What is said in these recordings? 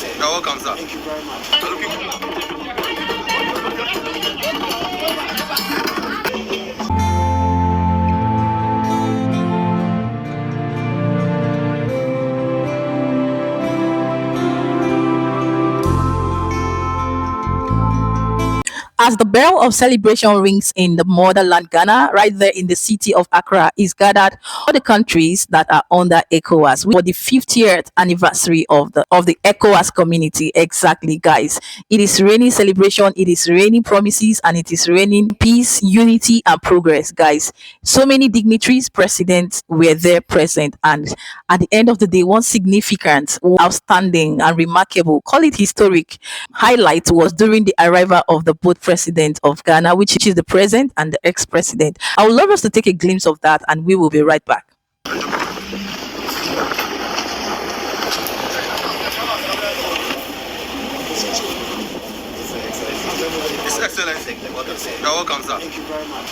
You're welcome, sir. Thank you very much. As the bell of celebration rings in the motherland Ghana, right there in the city of Accra, is gathered all the countries that are under Echoas for the 50th anniversary of the Echoas community. Exactly, guys. It is raining celebration, it is raining promises, and it is raining peace, unity, and progress, guys. So many dignitaries, presidents were there present, and at the end of the day, one significant, outstanding, and remarkable, call it historic, highlight was during the arrival of the both president of Ghana, which is the present and the ex-president. I would love us to take a glimpse of that, and we will be right back. His Excellency. You're welcome, sir. Thank you very much.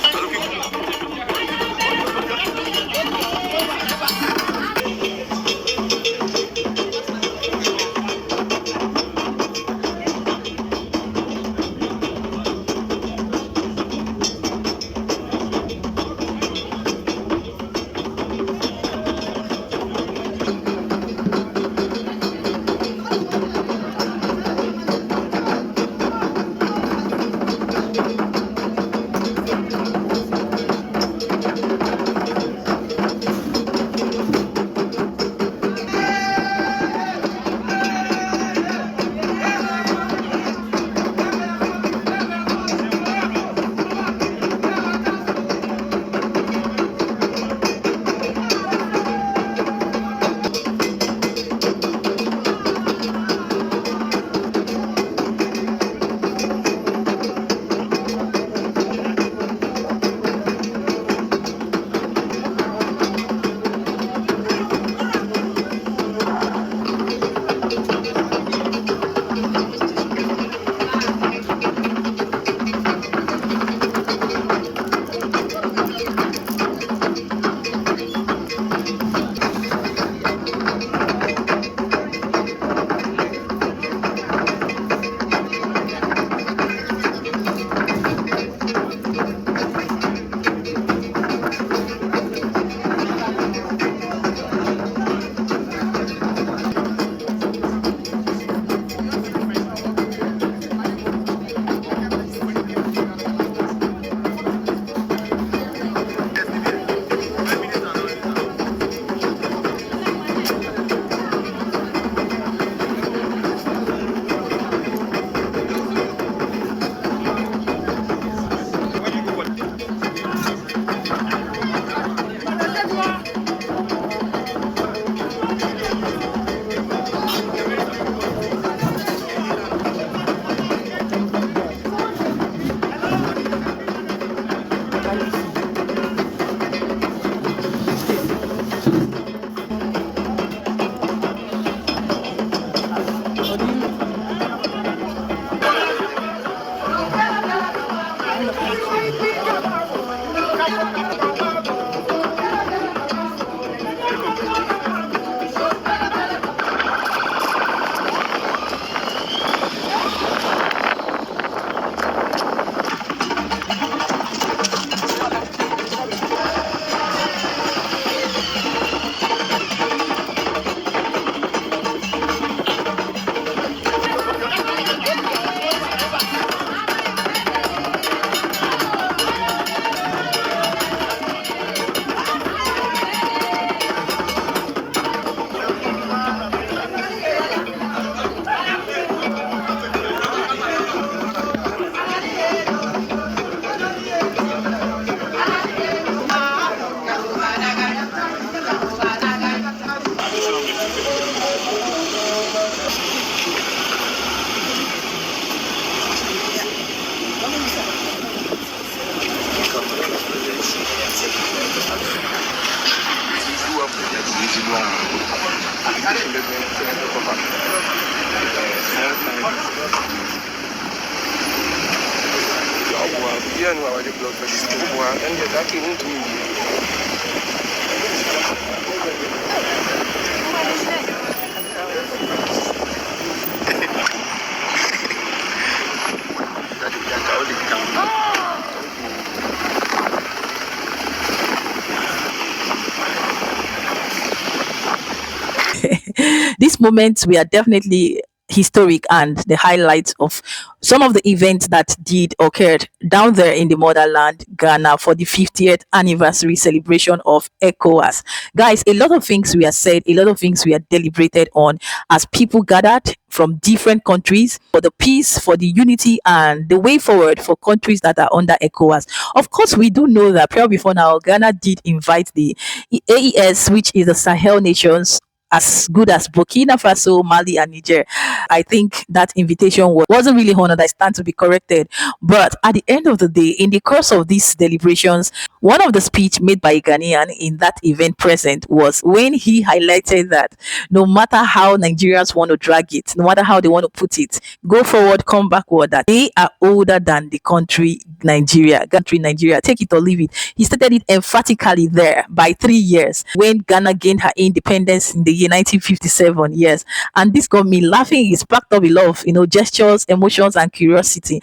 moments we are definitely historic and the highlights of some of the events that did occurred down there in the motherland Ghana for the 50th anniversary celebration of Echoas. Guys, a lot of things we are said, a lot of things we are deliberated on as people gathered from different countries for the peace, for the unity, and the way forward for countries that are under Ecowas. Of course, we do know that prior before now, Ghana did invite the AES, which is the Sahel nations, as good as Burkina Faso, Mali, and Niger. I think that invitation wasn't really honored. I stand to be corrected. But at the end of the day, in the course of these deliberations, one of the speech made by a Ghanaian in that event present was when he highlighted that no matter how Nigerians want to drag it, no matter how they want to put it, go forward, come backward, that they are older than the country Nigeria. Take it or leave it. He stated it emphatically there by 3 years when Ghana gained her independence in the year 1957. Yes, and this got me laughing. It sparked up a lot of gestures, emotions, and curiosity.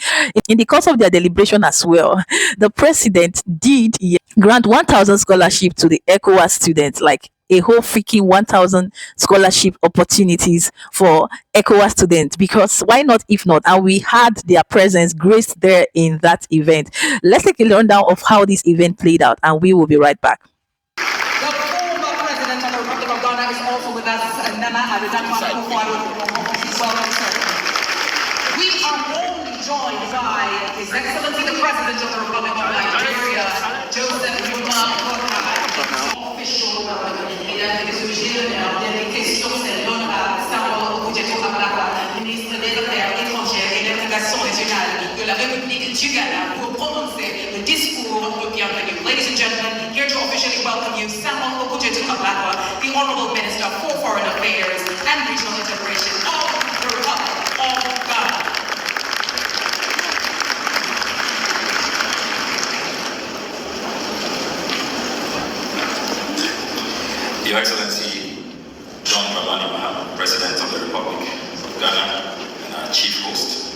In the course of their deliberation as well, the president did grant 1,000 scholarship to the ECOWAS students, like a whole freaking 1,000 scholarship opportunities for ECOWAS students, because why not if not? And we had their presence graced there in that event. Let's take a rundown of how this event played out, and we will be right back. The former president of the Republic of Ghana is also with us, Nana Adedakwa. He's welcome, sir. We are only joined by His Excellency the President of the Republic of Nigeria, Joseph official mesdames et messieurs, des questions, c'est l'honorable Samuel Okudjeto-Ablakwa, ministre des Affaires étrangères et de l'intégration régionale de la République du Ghana, pour prononcer le discours de bienvenue. Ladies and gentlemen, here to officially welcome you, Samuel Okudjeto-Ablakwa, the Honorable Minister for Foreign Affairs and Regional Integration of the Republic of Ghana. Your Excellency, John President of the Republic of Ghana, and our Chief Host.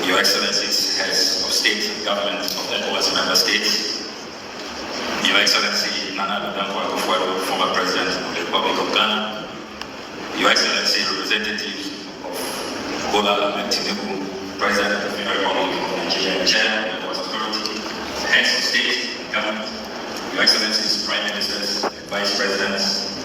Your Excellencies, Heads of State and Government of Echoas Member States. Your Excellency, Nana Adedakwa, former President of the Republic of Ghana. Your Excellency, representatives of Bola Ahmed Tinubu, President of the Republic of Nigeria, Chair of the Echoas Authority, Heads of State and Government. Your Excellencies, Prime Ministers, Vice Presidents,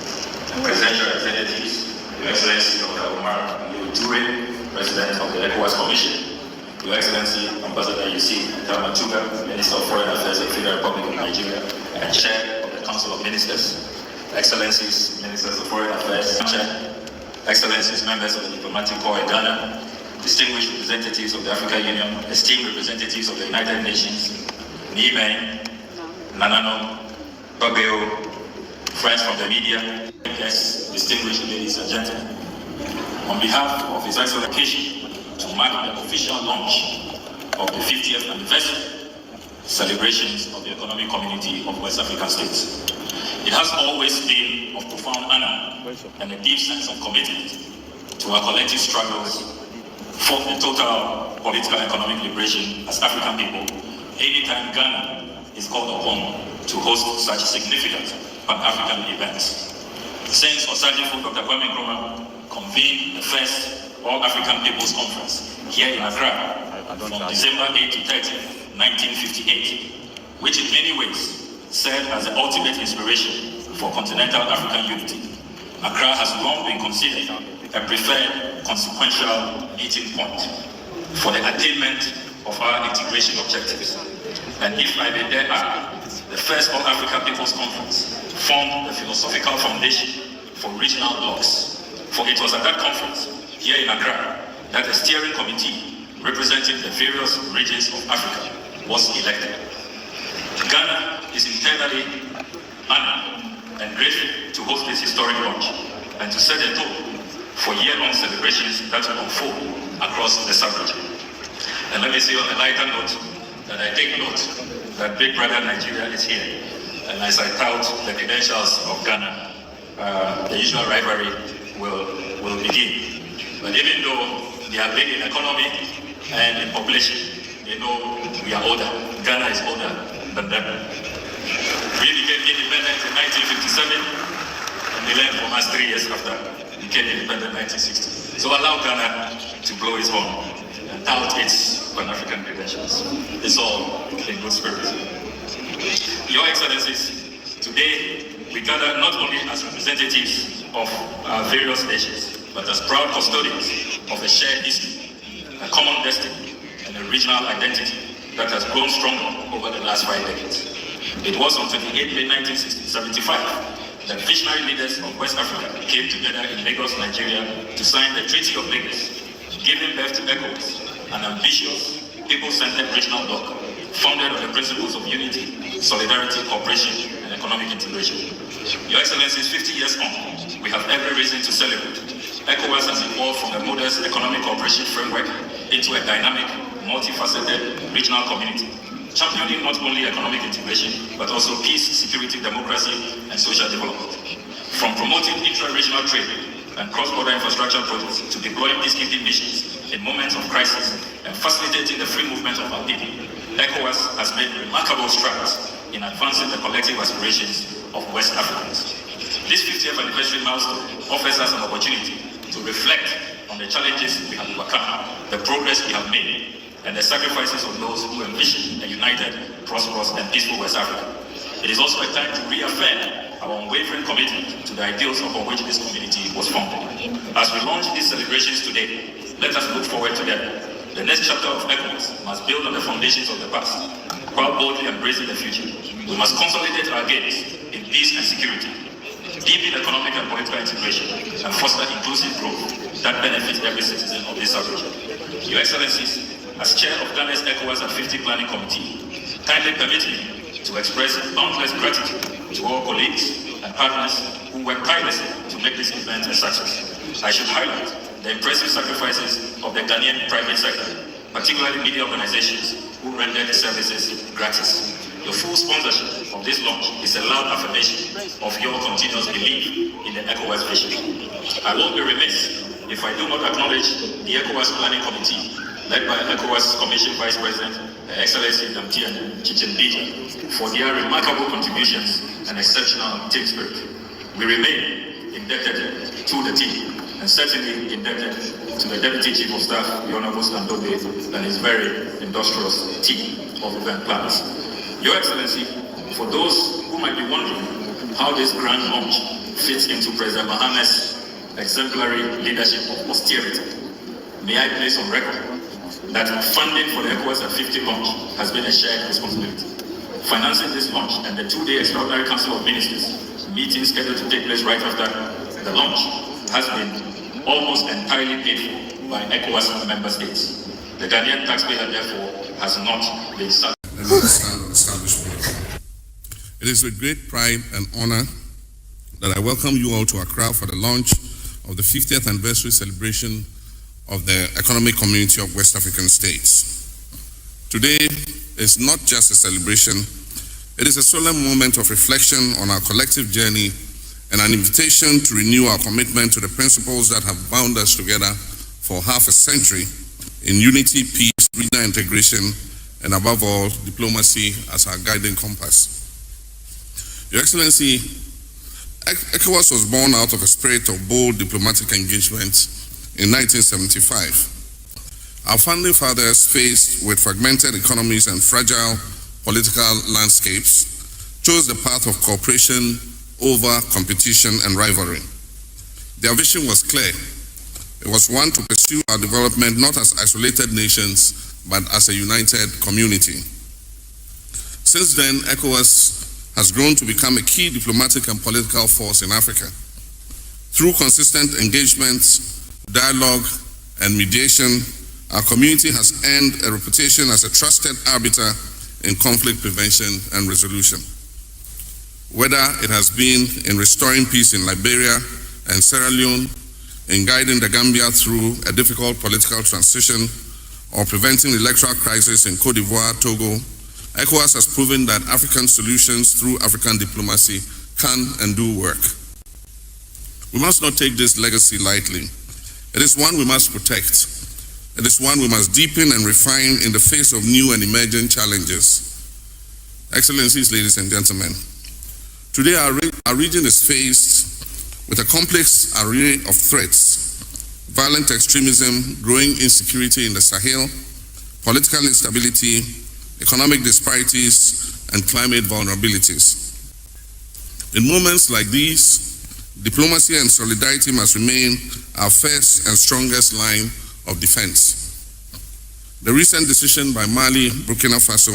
and Presidential Representatives, Your Excellency Dr. Omar Toure, President of the Ecowas Commission, Your Excellency Ambassador Yusuf Tamatuga, Minister of Foreign Affairs of the Federal Republic of Nigeria, and Chair of the Council of Ministers, Excellencies, Ministers of Foreign Affairs, Chair, Excellencies, Members of the Diplomatic Corps in Ghana, distinguished representatives of the African Union, esteemed representatives of the United Nations, Niamey, Nanano, Babeo, friends from the media, guests, distinguished ladies and gentlemen. On behalf of His Excellency, to mark the official launch of the 50th anniversary celebrations of the Economic Community of West African States, it has always been of profound honor and a deep sense of commitment to our collective struggles for the total political and economic liberation as African people anytime Ghana is called upon to host such significant Pan-African events. Since Osajifo Dr. Kwame Nkrumah convened the first All-African People's Conference here in Accra from December 8 to 30, 1958, which in many ways served as the ultimate inspiration for continental African unity. Accra has long been considered a preferred consequential meeting point for the attainment of our integration objectives. And if I may dare add, the first All-African People's Conference formed the philosophical foundation for regional blocs. For it was at that conference, here in Accra, that a steering committee representing the various regions of Africa was elected. Ghana is internally honored and grateful to host this historic launch and to set a tone for year-long celebrations that will unfold across the sub-region. And let me say on a lighter note, that I take note that big brother Nigeria is here. And as I tout the credentials of Ghana, the usual rivalry will begin. But even though they are big in economy and in population, they know we are older. Ghana is older than them. We became independent in 1957. and they learned from us 3 years after we became independent in 1960. So allow Ghana to blow its horn and tout its Pan-African credentials. It's all in good spirit. Your Excellencies, today we gather not only as representatives of our various nations, but as proud custodians of a shared history, a common destiny, and a regional identity that has grown stronger over the last 5 decades. It was on 28 May 1975 that visionary leaders of West Africa came together in Lagos, Nigeria, to sign the Treaty of Lagos, giving birth to Echoas, an ambitious, people-centered regional bloc founded on the principles of unity, solidarity, cooperation, and economic integration. Your Excellencies, 50 years on, we have every reason to celebrate. Echoas has evolved from a modest economic cooperation framework into a dynamic, multifaceted regional community, championing not only economic integration, but also peace, security, democracy, and social development. From promoting intra-regional trade and cross-border infrastructure projects to deploying peacekeeping missions in moments of crisis and facilitating the free movement of our people, Echoas has made remarkable strides in advancing the collective aspirations of West Africans. This 50th anniversary milestone offers us an opportunity to reflect on the challenges we have overcome, the progress we have made, and the sacrifices of those who envision a united, prosperous, and peaceful West Africa. It is also a time to reaffirm our unwavering commitment to the ideals upon which this community was founded. As we launch these celebrations today, let us look forward together. The next chapter of Echoas must build on the foundations of the past, while boldly embracing the future. We must consolidate our gains in peace and security, deepen economic and political integration, and foster inclusive growth that benefits every citizen of this sub-region. Your Excellencies, as chair of Ghana's Echoas and 50 Planning Committee, kindly permit me to express boundless gratitude to all colleagues and partners who work tirelessly to make this event a success. I should highlight the impressive sacrifices of the Ghanaian private sector, particularly media organizations who render the services gratis. Your full sponsorship of this launch is a loud affirmation of your continuous belief in the Echoas vision. I won't be remiss if I do not acknowledge the Echoas Planning Committee, led by Echoas Commission Vice President, Her Excellency Damtian Chichimbija, for their remarkable contributions and exceptional team spirit. We remain indebted to the team, and certainly indebted to the Deputy Chief of Staff, the Honorable Sandobe, and his very industrious team of event planners. Your Excellency, for those who might be wondering how this grand launch fits into President Mahama's exemplary leadership of austerity, may I place on record that funding for the Echoas at 50 launch has been a shared responsibility. Financing this launch and the 2-day Extraordinary Council of Ministers meeting scheduled to take place right after the launch has been almost entirely paid for by Echoas member states. The Ghanaian taxpayer, therefore, has not been It is with great pride and honor that I welcome you all to Accra for the launch of the 50th anniversary celebration of the Economic Community of West African States. Today is not just a celebration, it is a solemn moment of reflection on our collective journey and an invitation to renew our commitment to the principles that have bound us together for half a century in unity, peace, regional integration, and above all, diplomacy as our guiding compass. Your Excellency, Echoas was born out of a spirit of bold diplomatic engagement in 1975. Our founding fathers, faced with fragmented economies and fragile political landscapes, chose the path of cooperation over competition and rivalry. Their vision was clear. It was one to pursue our development not as isolated nations, but as a united community. Since then, Echoas has grown to become a key diplomatic and political force in Africa. Through consistent engagements, dialogue, and mediation, our community has earned a reputation as a trusted arbiter in conflict prevention and resolution. Whether it has been in restoring peace in Liberia and Sierra Leone, in guiding the Gambia through a difficult political transition, or preventing electoral crisis in Cote d'Ivoire, Togo, Echoas has proven that African solutions through African diplomacy can and do work. We must not take this legacy lightly. It is one we must protect. It is one we must deepen and refine in the face of new and emerging challenges. Excellencies, ladies and gentlemen, today our region is faced With a complex array of threats, violent extremism, growing insecurity in the Sahel, political instability, economic disparities, and climate vulnerabilities. In moments like these, diplomacy and solidarity must remain our first and strongest line of defense. The recent decision by Mali, Burkina Faso,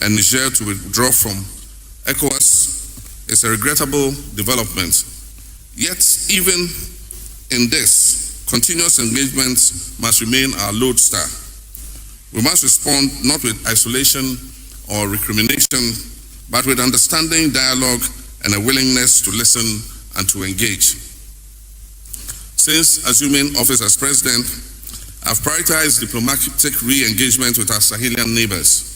and Niger to withdraw from Echoas is a regrettable development. Yet, even in this, continuous engagement must remain our lodestar. We must respond not with isolation or recrimination, but with understanding, dialogue, and a willingness to listen and to engage. Since assuming office as president, I've prioritized diplomatic re-engagement with our Sahelian neighbors.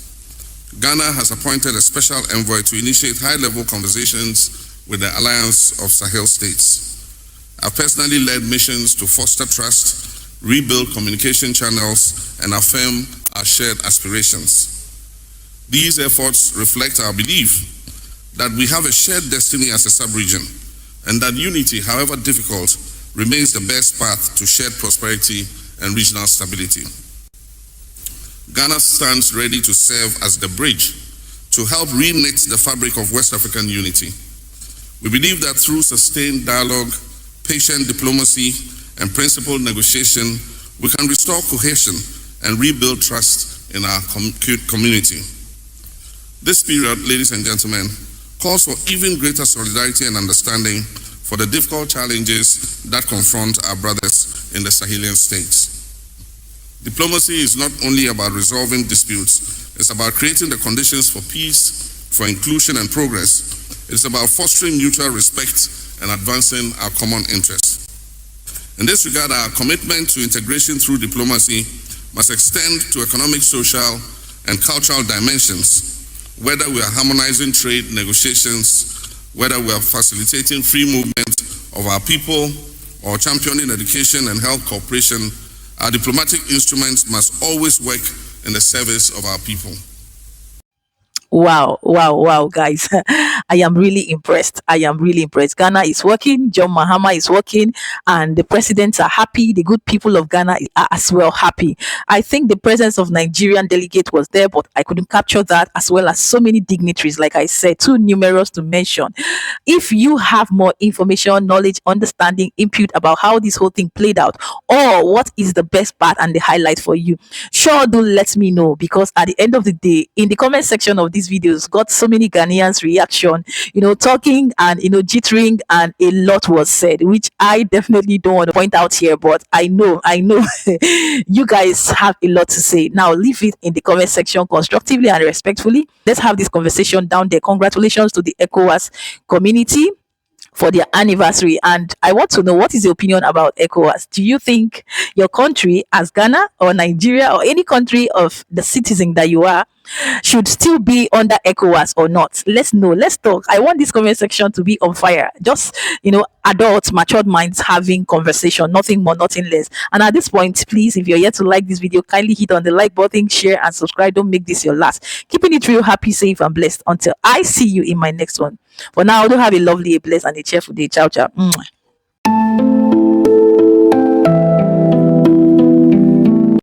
Ghana has appointed a special envoy to initiate high-level conversations with the Alliance of Sahel States. I've personally led missions to foster trust, rebuild communication channels, and affirm our shared aspirations. These efforts reflect our belief that we have a shared destiny as a sub-region, and that unity, however difficult, remains the best path to shared prosperity and regional stability. Ghana stands ready to serve as the bridge to help re-knit the fabric of West African unity. We believe that through sustained dialogue, patient diplomacy, and principled negotiation, we can restore cohesion and rebuild trust in our community. This period, ladies and gentlemen, calls for even greater solidarity and understanding for the difficult challenges that confront our brothers in the Sahelian states. Diplomacy is not only about resolving disputes, it's about creating the conditions for peace, for inclusion and progress. It's about fostering mutual respect and advancing our common interests. In this regard, our commitment to integration through diplomacy must extend to economic, social, and cultural dimensions, whether we are harmonizing trade negotiations, whether we are facilitating free movement of our people, or championing education and health cooperation. Our diplomatic instruments must always work in the service of our people. Wow, guys. I am really impressed. Ghana is working, John Mahama is working, and the presidents are happy. The good people of Ghana are as well happy. I think the presence of Nigerian delegate was there, but I couldn't capture that, as well as so many dignitaries, like I said, too numerous to mention. If you have more information, knowledge, understanding, input about how this whole thing played out, or what is the best part and the highlight for you, sure do let me know, because at the end of the day, in the comment section of this videos got so many Ghanaians reaction, talking and jittering, and a lot was said, which I definitely don't want to point out here, but I know you guys have a lot to say. Now leave it in the comment section constructively and respectfully. Let's have this conversation down there. Congratulations to the Echoas community for their anniversary, and I want to know, what is your opinion about Echoas? Do you think your country, as Ghana or Nigeria or any country of the citizen that you are, should still be under Echoas or not? Let's know. Let's talk. I want this comment section to be on fire. Just adults, matured minds having conversation, nothing more, nothing less. And at this point, please, if you're yet to like this video, kindly hit on the like button, share, and subscribe. Don't make this your last. Keeping it real, happy, safe, and blessed until I see you in my next one. For now, do have a lovely, a blessed, and a cheerful day. Ciao, ciao.